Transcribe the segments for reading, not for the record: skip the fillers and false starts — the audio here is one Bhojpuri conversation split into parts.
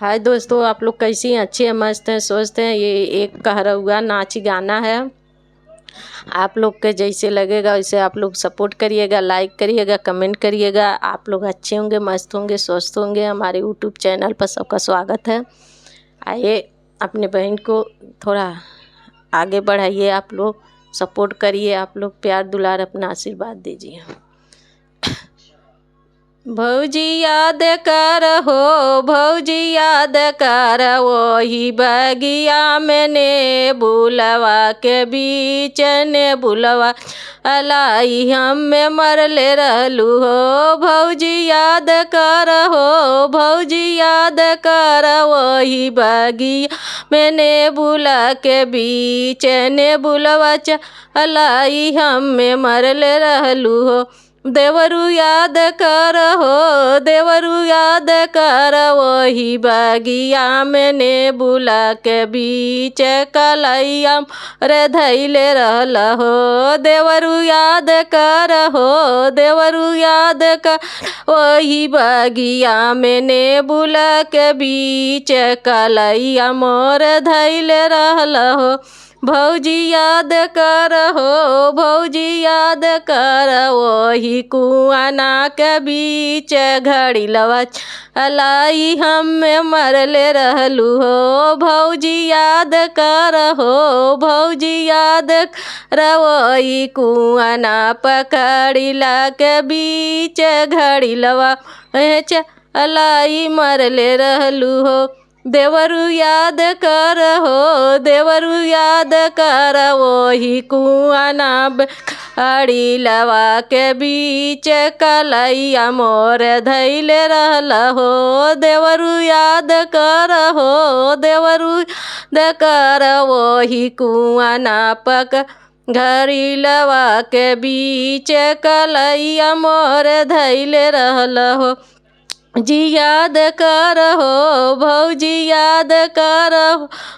हाय दोस्तों, आप लोग कैसी हैं? अच्छे हैं, मस्त हैं, स्वस्थ हैं। ये एक कहरौआ नाच गाना है। आप लोग के जैसे लगेगा वैसे आप लोग सपोर्ट करिएगा, लाइक करिएगा, कमेंट करिएगा। आप लोग अच्छे होंगे, मस्त होंगे, स्वस्थ होंगे। हमारे यूट्यूब चैनल पर सबका स्वागत है। आइए अपने बहन को थोड़ा आगे बढ़ाइए, आप लोग सपोर्ट करिए, आप लोग प्यार दुलार अपना आशीर्वाद दीजिए। भौजी याद कर हो, भौजी याद कर वही बगिया मैंने बुलवा के बीच ने बुलवा अलाई हमें मरले रहलू हो। भौजी याद कर हो, भौजी याद कर वही बगिया मैंने बुला के बीच ने बुलवा अलाई हमें मरले रहलू हो। देवरू याद कर हो, देवरू याद कर वही बगिया मैंने बुला के बीच कलैया रे धैले रहल हो। देवरू याद कर हो, देवरू याद कर वही बगिया मैंने बुला के बीच कलैया मोर धैले रहल हो। भौजी याद कर हो, भौजी याद कर वही कुआना के बीच घड़ी लवा अलाई हमें मरले रहलू हो। भौजी याद कर हो, भौजी याद कर वही कुआना पकड़िला के बीच घड़ी लवा अलाई मरले रहलू हो। देवरू याद कर हो, देवरू याद कर वही कुआना खड़ी लवा के बीच कलैया मोर धैले रहल हो। देवरू याद कर हो, देवरू याद कर वही कुआना पक घड़ी लवा के बीच कलैया मोर धैले रहल हो। जी याद कर हो, भौजी याद कर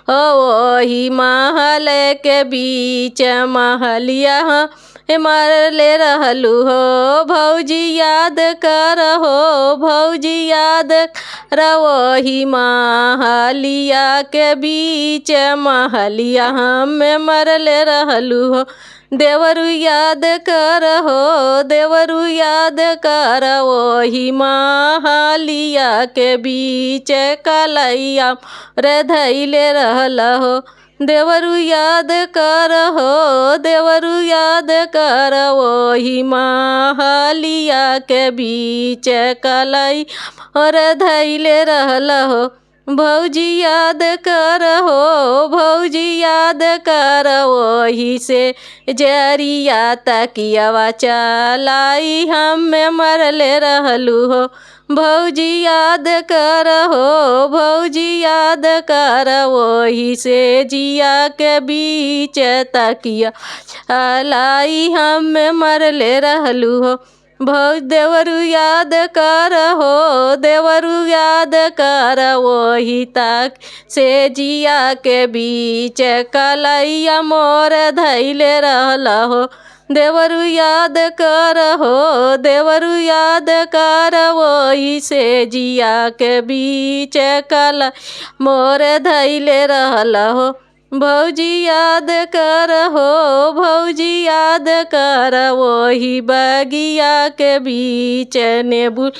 हो वही महल के बीच महलिया मरले रहलू हो। भौजी याद कर हो, भौजी याद कर वही महलिया के बीच महलिया हमें मरले रहलू हो। देवरू याद कर हो, देवरू याद कर वही महलिया के बीच कलैया रे धैले रहल हो। देवरू याद कर हो, देवरू याद कर वही महलिया के बीच कलैया रे धैले रहल हो। भौजी याद कर हो, भौजी याद कर वही से जरिया तकियावा चलाई हमें मरले रहलू हो। भौजी याद कर हो, भौजी याद कर वही से जिया के बीच तकिया चलाई हमें मरले रहलू हो। देवरू याद कर हो, देवरू याद कर वही तक से जिया के बीच कलैया मोर धैले रहल हो। देवरू याद कर हो, देवरू याद कर वही से जिया के बीच कलैया मोर धैले रहल हो। भौजी याद कर हो, भौजी याद कर वही बगिया के बीच ने बुल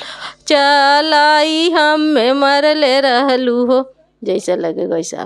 चलाई हमें मरले रहलू हो। जैसा लगेगा वैसा।